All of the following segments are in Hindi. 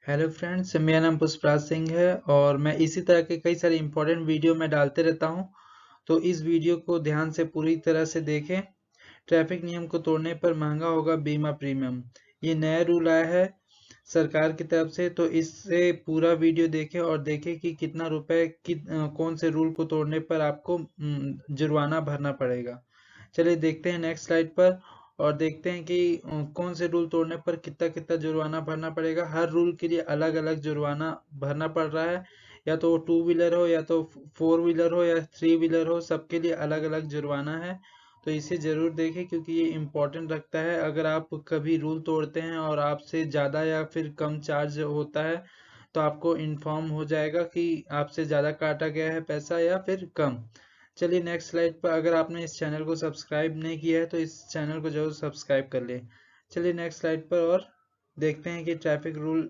हेलो फ्रेंड्स, मेरा नाम पुष्पराज सिंह है और मैं इसी तरह के कई सारे इंपॉर्टेंट वीडियो में डालते रहता हूं। तो इस वीडियो को ध्यान से पूरी तरह से देखें। ट्रैफिक नियम को तोड़ने पर महंगा होगा बीमा प्रीमियम। ये नया रूल आया है सरकार की तरफ से, तो इससे पूरा वीडियो देखें और देखें कि कितना रुपए कौन से रूल को तोड़ने पर आपको जुर्माना भरना पड़ेगा। चलिए देखते हैं नेक्स्ट स्लाइड पर और देखते हैं कि कौन से रूल तोड़ने पर कितना कितना जुर्माना भरना पड़ेगा। हर रूल के लिए अलग अलग जुर्माना भरना पड़ रहा है, या तो टू व्हीलर हो या तो फोर व्हीलर हो या थ्री व्हीलर हो, सबके लिए अलग अलग जुर्माना है। तो इसे जरूर देखें क्योंकि ये इम्पोर्टेंट रखता है। अगर आप कभी रूल तोड़ते हैं और आपसे ज़्यादा या फिर कम चार्ज होता है तो आपको इन्फॉर्म हो जाएगा कि आपसे ज़्यादा काटा गया है पैसा या फिर कम। चलिए नेक्स्ट स्लाइड पर, अगर आपने इस चैनल को सब्सक्राइब नहीं किया है तो इस चैनल को जरूर सब्सक्राइब कर ले। चलिए नेक्स्ट स्लाइड पर और देखते हैं कि ट्रैफिक रूल।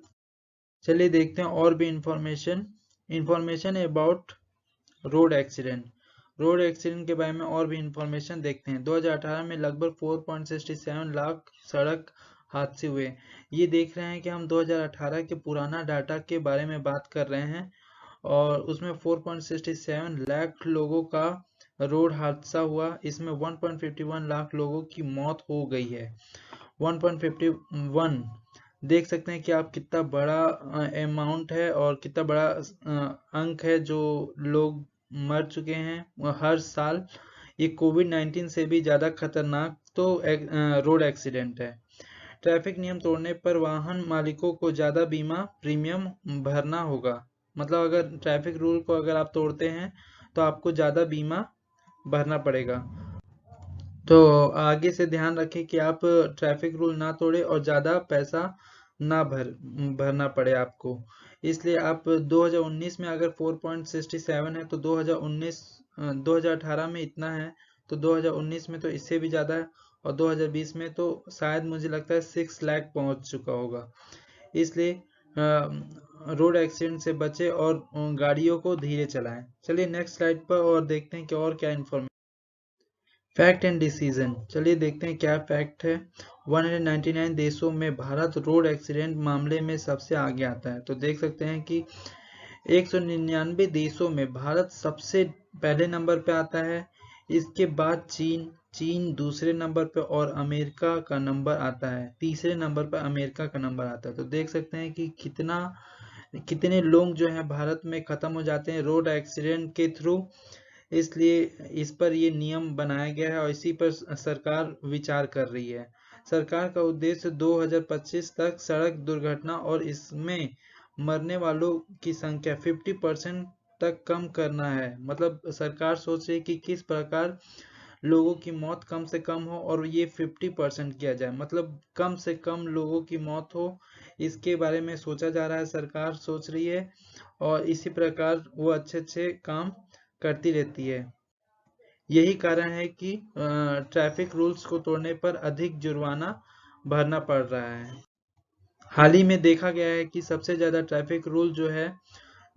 चलिए देखते हैं और भी इंफॉर्मेशन अबाउट रोड एक्सीडेंट के बारे में और भी इंफॉर्मेशन देखते हैं। 2018 में लगभग 4.67 लाख सड़क हादसे हुए। ये देख रहे हैं कि हम 2018 के पुराना डाटा के बारे में बात कर रहे हैं और उसमें 4.67 लाख लोगों का रोड हादसा हुआ। इसमें 1.51 लाख लोगों की मौत हो गई है। 1.51 देख सकते हैं कि आप कितना बड़ा अमाउंट है और कितना बड़ा अंक है जो लोग मर चुके हैं हर साल। ये कोविड-19 से भी ज़्यादा खतरनाक तो रोड एक्सीडेंट है। ट्रैफिक नियम तोड़ने पर वाहन मालिकों को ज़्यादा बीमा प्रीमियम भरना होगा। मतलब अगर ट्रैफिक रूल को अगर आप तोड़ते हैं तो आपको ज़्यादा बीमा भरना पड़ेगा। तो आगे से ध्यान रखें कि आप ट्रैफिक रूल ना तोड़े और ज़्यादा पैसा ना भरना पड़े आपको। इसलिए आप 2019 में अगर 4.67 है तो 2018 में इतना है, तो 2019 में तो इससे भी ज़्यादा है और 2020 में तो शायद मुझे लगता है 6 लाख पहुंच चुका होगा। इसलिए रोड एक्सीडेंट से बचे और गाड़ियों को धीरे चलाएं। चलिए नेक्स्ट स्लाइड पर और देखते हैं कि और क्या इन्फॉर्मेशन। फैक्ट एंड डिसीजन, चलिए देखते हैं क्या फैक्ट है। 199 देशों में भारत रोड एक्सीडेंट मामले में सबसे आगे आता है। तो देख सकते हैं कि 199 देशों में भारत सबसे पहले नंबर पे आता है। इसके बाद चीन दूसरे नंबर पे और अमेरिका का नंबर आता है। तीसरे नंबर पर अमेरिका का नंबर आता है। तो देख सकते हैं कि कितने लोग जो हैं भारत में खत्म हो जाते हैं रोड एक्सीडेंट के थ्रू। इसलिए इस पर ये नियम बनाया गया है और इसी पर सरकार विचार कर रही है। सरकार का उद्देश्य 2025 तक सड़क दुर्घटना और इसमें मरने वालों की संख्या 50% तक कम करना है। मतलब सरकार सोच रही है कि किस प्रकार लोगों की मौत कम से कम हो और ये 50% किया जाए, मतलब कम से कम लोगों की मौत हो। इसके बारे में सोचा जा रहा है, सरकार सोच रही है और इसी प्रकार वो अच्छे अच्छे काम करती रहती है। यही कारण है कि ट्रैफिक रूल्स को तोड़ने पर अधिक जुर्माना भरना पड़ रहा है। हाल ही में देखा गया है कि सबसे ज़्यादा ट्रैफिक रूल जो है,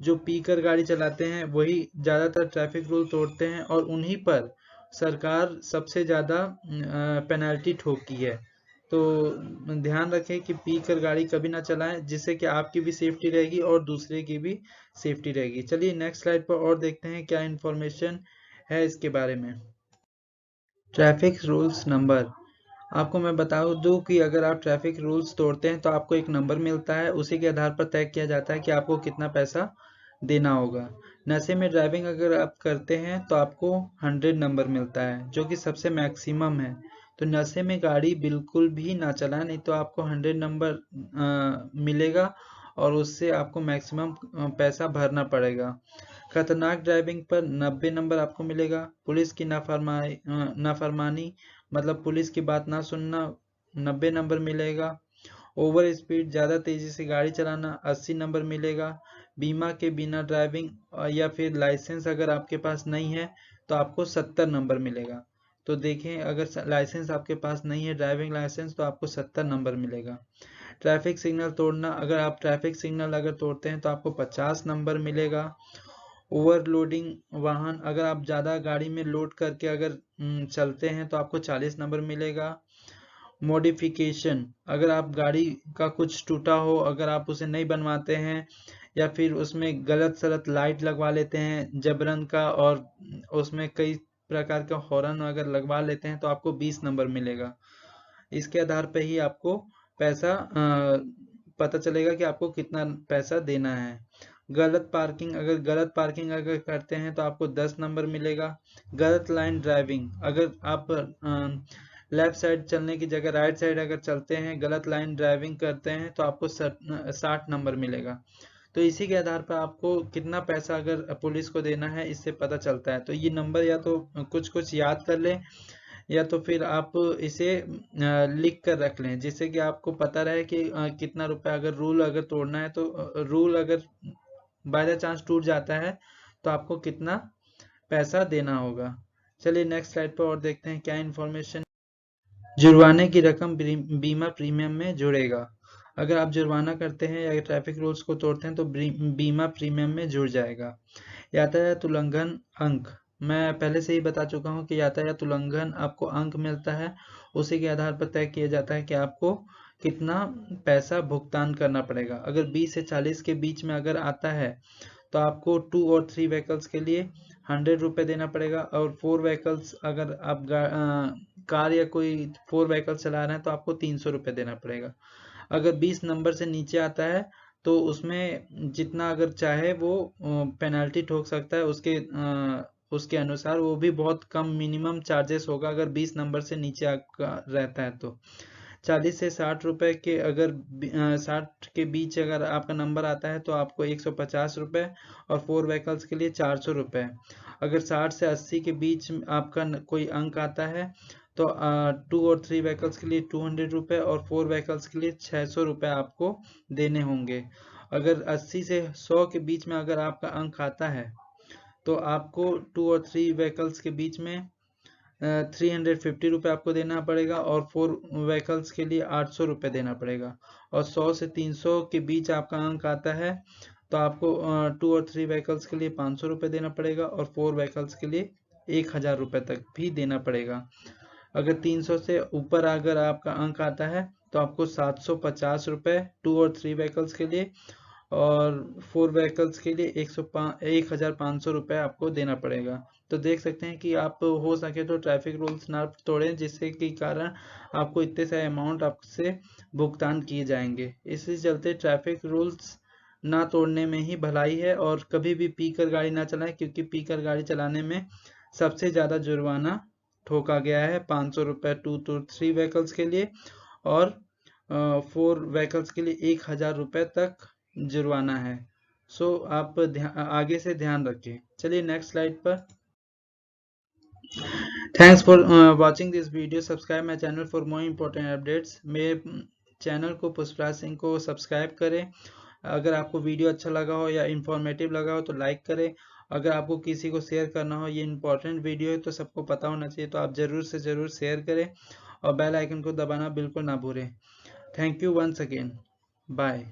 जो पीकर गाड़ी चलाते हैं वही ज़्यादातर ट्रैफिक रूल तोड़ते हैं और उन्हीं पर सरकार सबसे ज़्यादा पेनल्टी ठोकी है। तो ध्यान रखें कि पी कर गाड़ी कभी ना चलाएं, जिससे कि आपकी भी सेफ्टी रहेगी और दूसरे की भी सेफ्टी रहेगी। चलिए नेक्स्ट स्लाइड पर और देखते हैं क्या इन्फॉर्मेशन है इसके बारे में। ट्रैफिक रूल्स नंबर, आपको मैं बता दूं कि अगर आप ट्रैफिक रूल्स तोड़ते हैं तो आपको एक नंबर मिलता है। उसी के आधार पर तय किया जाता है कि आपको कितना पैसा देना होगा। नशे में ड्राइविंग अगर आप करते हैं तो आपको 100 नंबर मिलता है, जो कि सबसे मैक्सिमम है। तो नशे में गाड़ी बिल्कुल भी ना चलाएं, नहीं तो आपको 100 नंबर मिलेगा और उससे आपको मैक्सिमम पैसा भरना पड़ेगा। खतरनाक ड्राइविंग पर 90 नंबर आपको मिलेगा। पुलिस की नाफरमानी मतलब पुलिस की बात ना सुनना, 90 नंबर मिलेगा। ओवर स्पीड ज़्यादा तेज़ी से गाड़ी चलाना, 80 नंबर मिलेगा। बीमा के बिना ड्राइविंग या फिर लाइसेंस अगर आपके पास नहीं है तो आपको 70 नंबर मिलेगा। तो देखें, अगर लाइसेंस आपके पास नहीं है, ड्राइविंग लाइसेंस, तो आपको 70 नंबर मिलेगा। ट्रैफिक सिग्नल तोड़ना, अगर आप ट्रैफिक सिग्नल अगर तोड़ते हैं तो आपको 50 नंबर मिलेगा। ओवरलोडिंग वाहन, अगर आप ज़्यादा गाड़ी में लोड करके अगर चलते हैं तो आपको 40 नंबर मिलेगा। मॉडिफिकेशन, अगर आप गाड़ी का कुछ टूटा हो, अगर आप उसे नहीं बनवाते हैं या फिर उसमें गलत सलत लाइट लगवा लेते हैं जबरन का, और उसमें कई प्रकार का हॉर्न अगर लगवा लेते हैं तो आपको 20 नंबर मिलेगा। इसके आधार पे ही आपको पैसा पता चलेगा कि आपको कितना पैसा देना है। गलत पार्किंग अगर करते हैं तो आपको 10 नंबर मिलेगा। गलत लाइन ड्राइविंग, अगर आप लेफ्ट साइड चलने की जगह राइट साइड अगर चलते हैं, गलत लाइन ड्राइविंग करते हैं, तो आपको 60 नंबर मिलेगा। तो इसी के आधार पर आपको कितना पैसा अगर पुलिस को देना है इससे पता चलता है। तो ये नंबर या तो कुछ कुछ याद कर लें या तो फिर आप इसे लिख कर रख लें, जिससे कि आपको पता रहे कि कितना रुपया, अगर रूल अगर तोड़ना है तो रूल अगर बाय द चांस टूट जाता है तो आपको कितना पैसा देना होगा। चलिए नेक्स्ट स्लाइड पर और देखते हैं क्या इन्फॉर्मेशन। जुर्माने की रकम बीमा प्रीमियम में जुड़ेगा। अगर आप जुर्माना करते हैं या ट्रैफिक रूल्स को तोड़ते हैं तो बीमा प्रीमियम में जुड़ जाएगा। यातायात उल्लंघन अंक, मैं पहले से ही बता चुका हूं कि यातायात उल्लंघन आपको अंक मिलता है, उसी के आधार पर तय किया जाता है कि आपको कितना पैसा भुगतान करना पड़ेगा। अगर 20 से 40 के बीच में अगर आता है तो आपको 2 और 3 व्हीकल्स के लिए 100 रुपये देना पड़ेगा, और 4 व्हीकल्स अगर आप कार या कोई 4 व्हीकल्स चला रहे हैं तो आपको 300 रुपये देना पड़ेगा। अगर 20 नंबर से नीचे आता है तो उसमें जितना अगर चाहे वो पेनल्टी ठोक सकता है, उसके अनुसार वो भी बहुत कम मिनिमम चार्जेस होगा अगर 20 नंबर से नीचे रहता है तो। 40 से 60 रुपए के, अगर 60 के बीच अगर आपका नंबर आता है तो आपको 150 रुपये, और 4 व्हीकल्स के लिए 400 रुपये। अगर 60 से 80 के बीच आपका कोई अंक आता है तो 2 और 3 व्हीकल्स के लिए 200 रुपये, और 4 व्हीकल्स के लिए 600 रुपये आपको देने होंगे। अगर 80 से 100 के बीच में अगर आपका अंक आता है तो आपको 2 और 3 व्हीकल्स के बीच में 350 रुपये आपको देना पड़ेगा, और 4 व्हीकल्स के लिए 800 रुपये देना पड़ेगा। और 100 से 300 के बीच आपका अंक आता है तो आपको 2 और 3 व्हीकल्स के लिए 500 रुपये देना पड़ेगा, और 4 व्हीकल्स के लिए 1000 रुपये तक भी देना पड़ेगा। अगर 300 से ऊपर अगर आपका अंक आता है तो आपको 750 रुपये 2 और 3 व्हीकल्स के लिए, और 4 व्हीकल्स के लिए 1500 रुपये आपको देना पड़ेगा। तो देख सकते हैं कि आप हो सके तो ट्रैफिक रूल्स ना तोड़ें, जिससे कि कारण आपको इतने सारे अमाउंट आपसे भुगतान किए जाएंगे। इसी चलते ट्रैफिक रूल्स ना तोड़ने में ही भलाई है, और कभी भी पी कर गाड़ी ना चलाएं, क्योंकि पी कर गाड़ी चलाने में सबसे ज़्यादा जुर्माना ठोका गया है। 500 रुपये 2 to 3 व्हीकल्स के लिए, और 4 व्हीकल्स के लिए 1000 रुपये तक जुर्माना है। सो आप आगे से ध्यान रखें। चलिए नेक्स्ट स्लाइड पर। Thanks for watching this video. Subscribe my channel for more important updates. मेरे चैनल को पुष्पराज सिंह को सब्सक्राइब करें। अगर आपको वीडियो अच्छा लगा हो या इन्फॉर्मेटिव लगा हो तो लाइक करें। अगर आपको किसी को शेयर करना हो, ये इंपॉर्टेंट वीडियो है तो सबको पता होना चाहिए, तो आप ज़रूर से ज़रूर शेयर करें, और बेल आइकन को दबाना बिल्कुल ना भूलें। Thank you once again, bye.